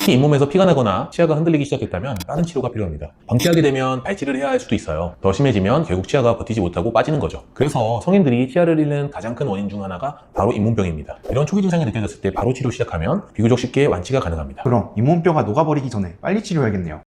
특히 잇몸에서 피가 나거나 치아가 흔들리기 시작했다면 빠른 치료가 필요합니다. 방치하게 되면 발치를 해야 할 수도 있어요. 더 심해지면 결국 치아가 버티지 못하고 빠지는 거죠. 그래서 성인들이 치아를 잃는 가장 큰 원인 중 하나가 바로 잇몸병입니다. 이런 초기 증상이 느껴졌을 때 바로 치료 시작하면 비교적 쉽게 완치가 가능합니다. 그럼 잇몸뼈가 녹아버리기 전에 빨리 치료해야겠네요.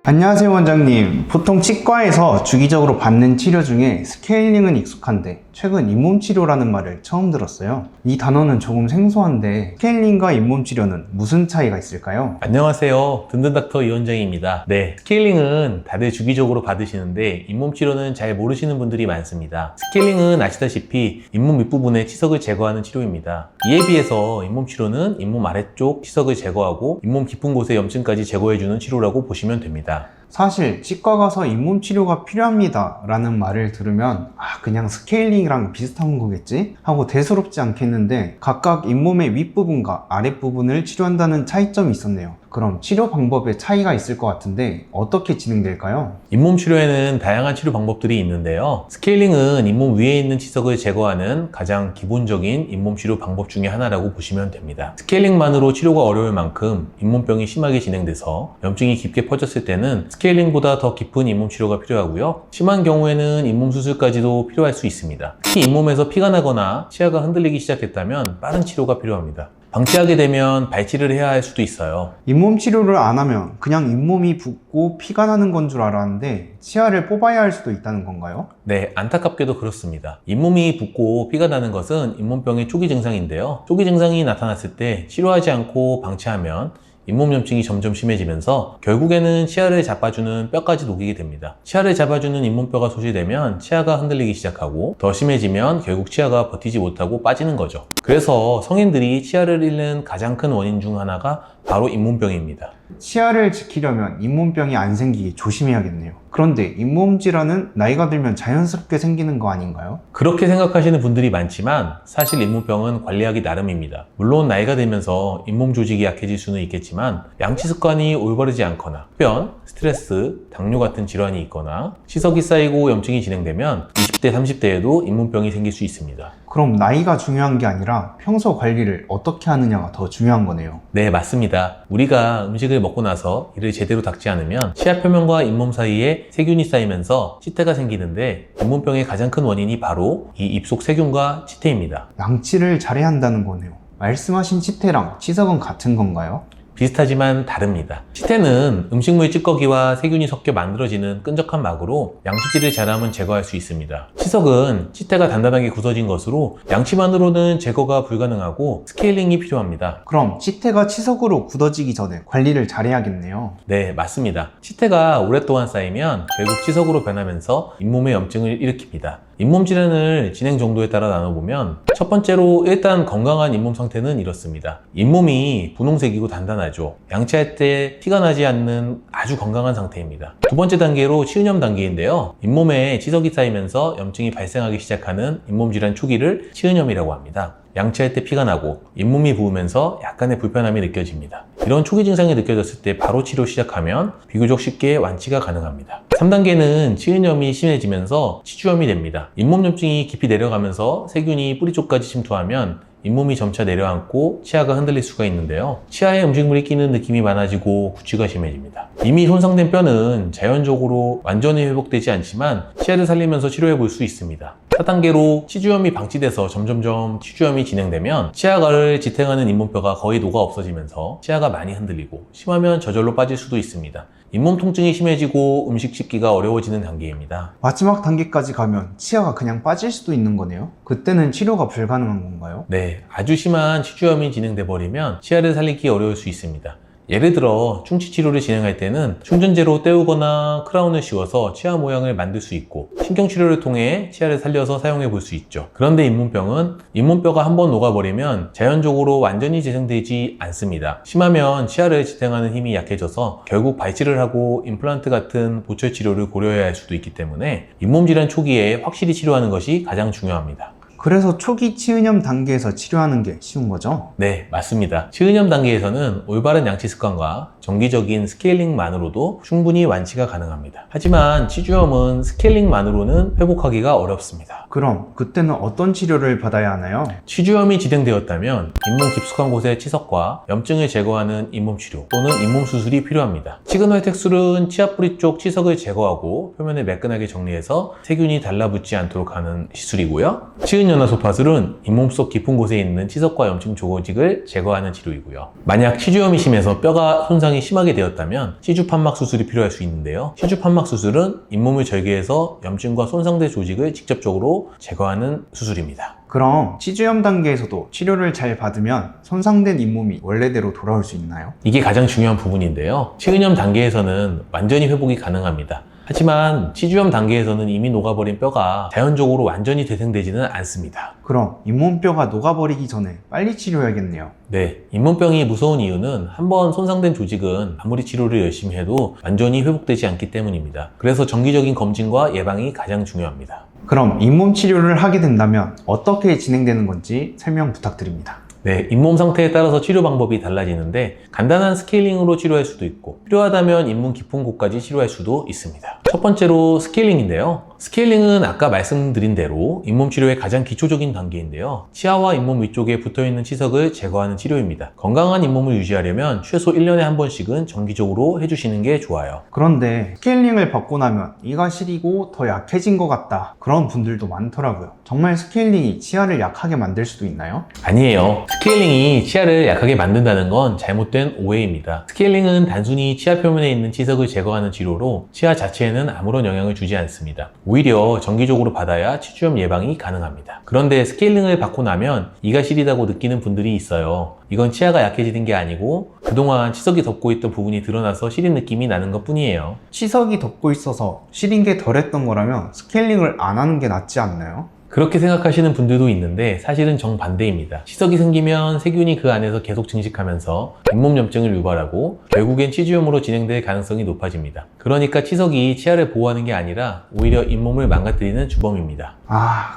안녕하세요 원장님. 보통 치과에서 주기적으로 받는 치료 중에 스케일링은 익숙한데 최근 잇몸 치료라는 말을 처음 들었어요. 이 단어는 조금 생소한데 스케일링과 잇몸 치료는 무슨 차이가 있을까요? 안녕하세요. 든든닥터 이원장입니다. 네, 스케일링은 다들 주기적으로 받으시는데 잇몸 치료는 잘 모르시는 분들이 많습니다. 스케일링은 아시다시피 잇몸 밑부분의 치석을 제거하는 치료입니다. 이에 비해서 잇몸 치료는 잇몸 아래쪽 치석을 제거하고 잇몸 깊은 곳의 염증까지 제거해주는 치료라고 보시면 됩니다. 사실 치과 가서 잇몸 치료가 필요합니다 라는 말을 들으면 그냥 스케일링이랑 비슷한 거겠지? 하고 대수롭지 않겠는데 각각 잇몸의 윗부분과 아랫부분을 치료한다는 차이점이 있었네요. 그럼 치료 방법에 차이가 있을 것 같은데 어떻게 진행될까요? 잇몸 치료에는 다양한 치료 방법들이 있는데요. 스케일링은 잇몸 위에 있는 치석을 제거하는 가장 기본적인 잇몸 치료 방법 중에 하나라고 보시면 됩니다. 스케일링만으로 치료가 어려울 만큼 잇몸병이 심하게 진행돼서 염증이 깊게 퍼졌을 때는 스케일링보다 더 깊은 잇몸 치료가 필요하고요. 심한 경우에는 잇몸 수술까지도 필요할 수 있습니다. 특히 잇몸에서 피가 나거나 치아가 흔들리기 시작했다면 빠른 치료가 필요합니다. 방치하게 되면 발치를 해야 할 수도 있어요. 잇몸 치료를 안 하면 그냥 잇몸이 붓고 피가 나는 건 줄 알았는데 치아를 뽑아야 할 수도 있다는 건가요? 네, 안타깝게도 그렇습니다. 잇몸이 붓고 피가 나는 것은 잇몸병의 초기 증상인데요. 초기 증상이 나타났을 때 치료하지 않고 방치하면 잇몸 염증이 점점 심해지면서 결국에는 치아를 잡아주는 뼈까지 녹이게 됩니다. 치아를 잡아주는 잇몸뼈가 소실되면 치아가 흔들리기 시작하고 더 심해지면 결국 치아가 버티지 못하고 빠지는 거죠. 그래서 성인들이 치아를 잃는 가장 큰 원인 중 하나가 바로 잇몸병입니다. 치아를 지키려면 잇몸병이 안 생기게 조심해야겠네요. 그런데 잇몸 질환은 나이가 들면 자연스럽게 생기는 거 아닌가요? 그렇게 생각하시는 분들이 많지만 사실 잇몸병은 관리하기 나름입니다. 물론 나이가 들면서 잇몸 조직이 약해질 수는 있겠지만 양치 습관이 올바르지 않거나 흡연, 스트레스, 당뇨 같은 질환이 있거나 치석이 쌓이고 염증이 진행되면 20대, 30대에도 잇몸병이 생길 수 있습니다. 그럼 나이가 중요한 게 아니라 평소 관리를 어떻게 하느냐가 더 중요한 거네요. 네, 맞습니다. 우리가 음식을 먹고 나서 이를 제대로 닦지 않으면 치아 표면과 잇몸 사이에 세균이 쌓이면서 치태가 생기는데 잇몸병의 가장 큰 원인이 바로 이 입속 세균과 치태입니다. 양치를 잘해야 한다는 거네요. 말씀하신 치태랑 치석은 같은 건가요? 비슷하지만 다릅니다. 치태는 음식물 찌꺼기와 세균이 섞여 만들어지는 끈적한 막으로 양치질을 잘하면 제거할 수 있습니다. 치석은 치태가 단단하게 굳어진 것으로 양치만으로는 제거가 불가능하고 스케일링이 필요합니다. 그럼 치태가 치석으로 굳어지기 전에 관리를 잘해야겠네요. 네, 맞습니다. 치태가 오랫동안 쌓이면 결국 치석으로 변하면서 잇몸에 염증을 일으킵니다. 잇몸 질환을 진행 정도에 따라 나눠보면 첫 번째로 일단 건강한 잇몸 상태는 이렇습니다. 잇몸이 분홍색이고 단단하죠. 양치할 때 피가 나지 않는 아주 건강한 상태입니다. 두 번째 단계로 치은염 단계인데요. 잇몸에 치석이 쌓이면서 염증이 발생하기 시작하는 잇몸 질환 초기를 치은염이라고 합니다. 양치할 때 피가 나고 잇몸이 부으면서 약간의 불편함이 느껴집니다. 이런 초기 증상이 느껴졌을 때 바로 치료 시작하면 비교적 쉽게 완치가 가능합니다. 3단계는 치은염이 심해지면서 치주염이 됩니다. 잇몸 염증이 깊이 내려가면서 세균이 뿌리 쪽까지 침투하면 잇몸이 점차 내려앉고 치아가 흔들릴 수가 있는데요. 치아에 음식물이 끼는 느낌이 많아지고 구취가 심해집니다. 이미 손상된 뼈는 자연적으로 완전히 회복되지 않지만 치아를 살리면서 치료해 볼 수 있습니다. 4단계로 치주염이 방치돼서 점점점 치주염이 진행되면 치아를 지탱하는 잇몸뼈가 거의 녹아 없어지면서 치아가 많이 흔들리고 심하면 저절로 빠질 수도 있습니다. 잇몸 통증이 심해지고 음식 씹기가 어려워지는 단계입니다. 마지막 단계까지 가면 치아가 그냥 빠질 수도 있는 거네요. 그때는 치료가 불가능한 건가요? 네, 아주 심한 치주염이 진행돼 버리면 치아를 살리기 어려울 수 있습니다. 예를 들어 충치 치료를 진행할 때는 충전재로 때우거나 크라운을 씌워서 치아 모양을 만들 수 있고 신경치료를 통해 치아를 살려서 사용해 볼 수 있죠. 그런데 잇몸병은 잇몸뼈가 한번 녹아버리면 자연적으로 완전히 재생되지 않습니다. 심하면 치아를 지탱하는 힘이 약해져서 결국 발치를 하고 임플란트 같은 보철 치료를 고려해야 할 수도 있기 때문에 잇몸 질환 초기에 확실히 치료하는 것이 가장 중요합니다. 그래서 초기 치은염 단계에서 치료하는 게 쉬운 거죠? 네, 맞습니다. 치은염 단계에서는 올바른 양치 습관과 정기적인 스케일링만으로도 충분히 완치가 가능합니다. 하지만 치주염은 스케일링만으로는 회복하기가 어렵습니다. 그럼 그때는 어떤 치료를 받아야 하나요? 치주염이 진행되었다면 잇몸 깊숙한 곳의 치석과 염증을 제거하는 잇몸 치료 또는 잇몸 수술이 필요합니다. 치근활택술은 치아 뿌리 쪽 치석을 제거하고 표면을 매끈하게 정리해서 세균이 달라붙지 않도록 하는 시술이고요. 치은연화소파술은 잇몸 속 깊은 곳에 있는 치석과 염증 조직을 제거하는 치료이고요. 만약 치주염이 심해서 뼈가 손상이 심하게 되었다면 치주판막 수술이 필요할 수 있는데요. 치주판막 수술은 잇몸을 절개해서 염증과 손상된 조직을 직접적으로 제거하는 수술입니다. 그럼 치주염 단계에서도 치료를 잘 받으면 손상된 잇몸이 원래대로 돌아올 수 있나요? 이게 가장 중요한 부분인데요. 치은염 단계에서는 완전히 회복이 가능합니다. 하지만 치주염 단계에서는 이미 녹아버린 뼈가 자연적으로 완전히 되생되지는 않습니다. 그럼 잇몸뼈가 녹아버리기 전에 빨리 치료해야겠네요. 네, 잇몸병이 무서운 이유는 한번 손상된 조직은 아무리 치료를 열심히 해도 완전히 회복되지 않기 때문입니다. 그래서 정기적인 검진과 예방이 가장 중요합니다. 그럼 잇몸 치료를 하게 된다면 어떻게 진행되는 건지 설명 부탁드립니다. 네, 잇몸 상태에 따라서 치료 방법이 달라지는데 간단한 스케일링으로 치료할 수도 있고 필요하다면 잇몸 깊은 곳까지 치료할 수도 있습니다. 첫 번째로 스케일링인데요. 스케일링은 아까 말씀드린 대로 잇몸 치료의 가장 기초적인 단계인데요. 치아와 잇몸 위쪽에 붙어있는 치석을 제거하는 치료입니다. 건강한 잇몸을 유지하려면 최소 1년에 한 번씩은 정기적으로 해주시는 게 좋아요. 그런데 스케일링을 받고 나면 이가 시리고 더 약해진 것 같다, 그런 분들도 많더라고요. 정말 스케일링이 치아를 약하게 만들 수도 있나요? 아니에요. 스케일링이 치아를 약하게 만든다는 건 잘못된 오해입니다. 스케일링은 단순히 치아 표면에 있는 치석을 제거하는 치료로 치아 자체에는 아무런 영향을 주지 않습니다. 오히려 정기적으로 받아야 치주염 예방이 가능합니다. 그런데 스케일링을 받고 나면 이가 시리다고 느끼는 분들이 있어요. 이건 치아가 약해지는 게 아니고 그동안 치석이 덮고 있던 부분이 드러나서 시린 느낌이 나는 것 뿐이에요. 치석이 덮고 있어서 시린 게 덜했던 거라면 스케일링을 안 하는 게 낫지 않나요? 그렇게 생각하시는 분들도 있는데 사실은 정반대입니다. 치석이 생기면 세균이 그 안에서 계속 증식하면서 잇몸 염증을 유발하고 결국엔 치주염으로 진행될 가능성이 높아집니다. 그러니까 치석이 치아를 보호하는 게 아니라 오히려 잇몸을 망가뜨리는 주범입니다.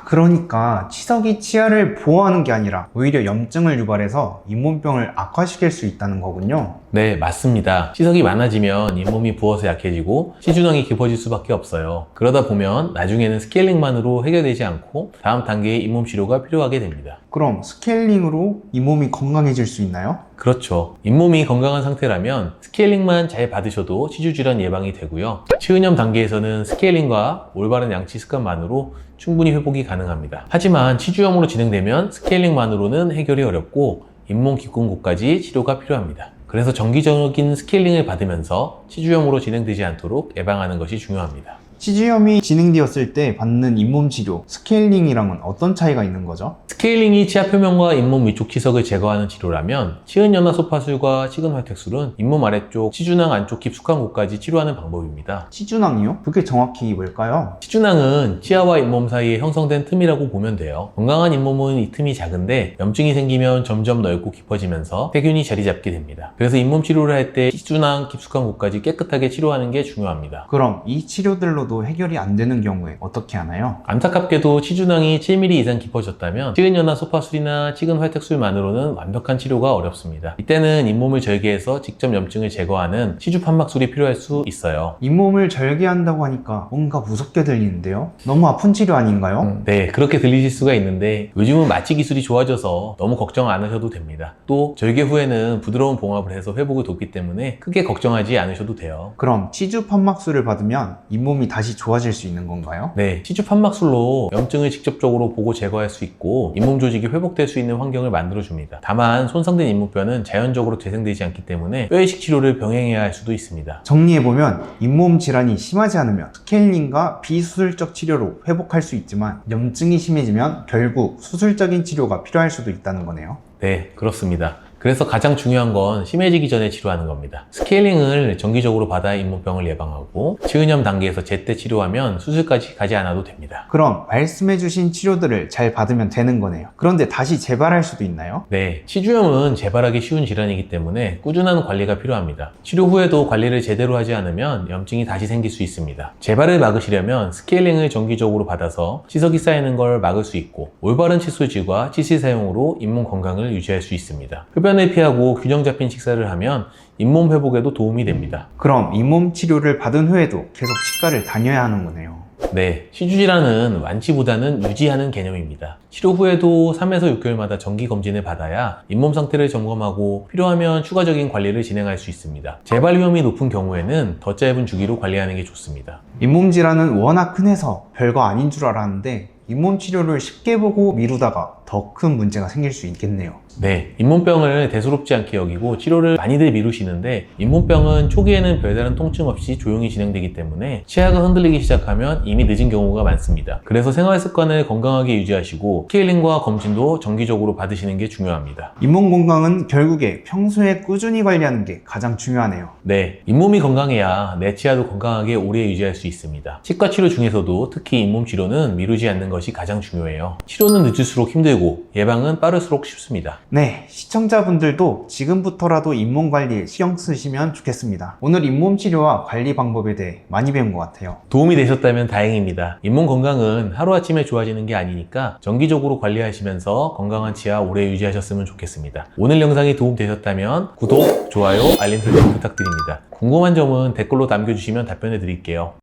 그러니까 치석이 치아를 보호하는 게 아니라 오히려 염증을 유발해서 잇몸병을 악화시킬 수 있다는 거군요. 네, 맞습니다. 치석이 많아지면 잇몸이 부어서 약해지고 치주낭이 깊어질 수밖에 없어요. 그러다 보면 나중에는 스케일링만으로 해결되지 않고 다음 단계의 잇몸 치료가 필요하게 됩니다. 그럼 스케일링으로 잇몸이 건강해질 수 있나요? 그렇죠. 잇몸이 건강한 상태라면 스케일링만 잘 받으셔도 치주질환 예방이 되고요. 치은염 단계에서는 스케일링과 올바른 양치 습관만으로 충분히 회복이 가능합니다. 하지만 치주염으로 진행되면 스케일링만으로는 해결이 어렵고 잇몸 깊은 곳까지 치료가 필요합니다. 그래서 정기적인 스케일링을 받으면서 치주염으로 진행되지 않도록 예방하는 것이 중요합니다. 치주염이 진행되었을 때 받는 잇몸 치료, 스케일링이랑은 어떤 차이가 있는 거죠? 스케일링이 치아 표면과 잇몸 위쪽 치석을 제거하는 치료라면 치은연화소파술과 치근활택술은 잇몸 아래쪽 치주낭 안쪽 깊숙한 곳까지 치료하는 방법입니다. 치주낭이요? 그게 정확히 뭘까요? 치주낭은 치아와 잇몸 사이에 형성된 틈이라고 보면 돼요. 건강한 잇몸은 이 틈이 작은데 염증이 생기면 점점 넓고 깊어지면서 세균이 자리 잡게 됩니다. 그래서 잇몸 치료를 할 때 치주낭 깊숙한 곳까지 깨끗하게 치료하는 게 중요합니다. 그럼 이 치료들로도 해결이 안 되는 경우에 어떻게 하나요? 안타깝게도 치주낭이 7mm 이상 깊어졌다면 치은연화소파술이나 치근활택술만으로는 완벽한 치료가 어렵습니다. 이때는 잇몸을 절개해서 직접 염증을 제거하는 치주판막술이 필요할 수 있어요. 잇몸을 절개한다고 하니까 뭔가 무섭게 들리는데요? 너무 아픈 치료 아닌가요? 네, 그렇게 들리실 수가 있는데 요즘은 마취 기술이 좋아져서 너무 걱정 안 하셔도 됩니다. 또 절개 후에는 부드러운 봉합을 해서 회복을 돕기 때문에 크게 걱정하지 않으셔도 돼요. 그럼 치주 판막술을 받으면 잇몸이 다시 좋아질 수 있는 건가요? 네, 치주판막술로 염증을 직접적으로 보고 제거할 수 있고 잇몸 조직이 회복될 수 있는 환경을 만들어줍니다. 다만 손상된 잇몸뼈는 자연적으로 재생되지 않기 때문에 뼈이식 치료를 병행해야 할 수도 있습니다. 정리해보면 잇몸 질환이 심하지 않으면 스케일링과 비수술적 치료로 회복할 수 있지만 염증이 심해지면 결국 수술적인 치료가 필요할 수도 있다는 거네요. 네, 그렇습니다. 그래서 가장 중요한 건 심해지기 전에 치료하는 겁니다. 스케일링을 정기적으로 받아 잇몸병을 예방하고 치은염 단계에서 제때 치료하면 수술까지 가지 않아도 됩니다. 그럼 말씀해주신 치료들을 잘 받으면 되는 거네요. 그런데 다시 재발할 수도 있나요? 네, 치주염은 재발하기 쉬운 질환이기 때문에 꾸준한 관리가 필요합니다. 치료 후에도 관리를 제대로 하지 않으면 염증이 다시 생길 수 있습니다. 재발을 막으시려면 스케일링을 정기적으로 받아서 치석이 쌓이는 걸 막을 수 있고 올바른 칫솔질과 치실 사용으로 잇몸 건강을 유지할 수 있습니다. 흡연을 피하고 균형 잡힌 식사를 하면 잇몸 회복에도 도움이 됩니다. 그럼 잇몸 치료를 받은 후에도 계속 치과를 다녀야 하는 거네요. 네, 치주질환은 완치보다는 유지하는 개념입니다. 치료 후에도 3에서 6개월마다 정기 검진을 받아야 잇몸 상태를 점검하고 필요하면 추가적인 관리를 진행할 수 있습니다. 재발 위험이 높은 경우에는 더 짧은 주기로 관리하는 게 좋습니다. 잇몸 질환은 워낙 흔해서 별거 아닌 줄 알았는데 잇몸 치료를 쉽게 보고 미루다가 더 큰 문제가 생길 수 있겠네요. 네, 잇몸병을 대수롭지 않게 여기고 치료를 많이들 미루시는데 잇몸병은 초기에는 별다른 통증 없이 조용히 진행되기 때문에 치아가 흔들리기 시작하면 이미 늦은 경우가 많습니다. 그래서 생활 습관을 건강하게 유지하시고 스케일링과 검진도 정기적으로 받으시는 게 중요합니다. 잇몸 건강은 결국에 평소에 꾸준히 관리하는 게 가장 중요하네요. 네, 잇몸이 건강해야 내 치아도 건강하게 오래 유지할 수 있습니다. 치과 치료 중에서도 특히 잇몸 치료는 미루지 않는 것이 가장 중요해요. 치료는 늦을수록 힘들고 예방은 빠를수록 쉽습니다. 네, 시청자분들도 지금부터라도 잇몸 관리에 신경 쓰시면 좋겠습니다. 오늘 잇몸 치료와 관리 방법에 대해 많이 배운 것 같아요. 도움이 되셨다면 다행입니다. 잇몸 건강은 하루아침에 좋아지는 게 아니니까 정기적으로 관리하시면서 건강한 치아 오래 유지하셨으면 좋겠습니다. 오늘 영상이 도움되셨다면 구독, 좋아요, 알림 설정 부탁드립니다. 궁금한 점은 댓글로 남겨주시면 답변해 드릴게요.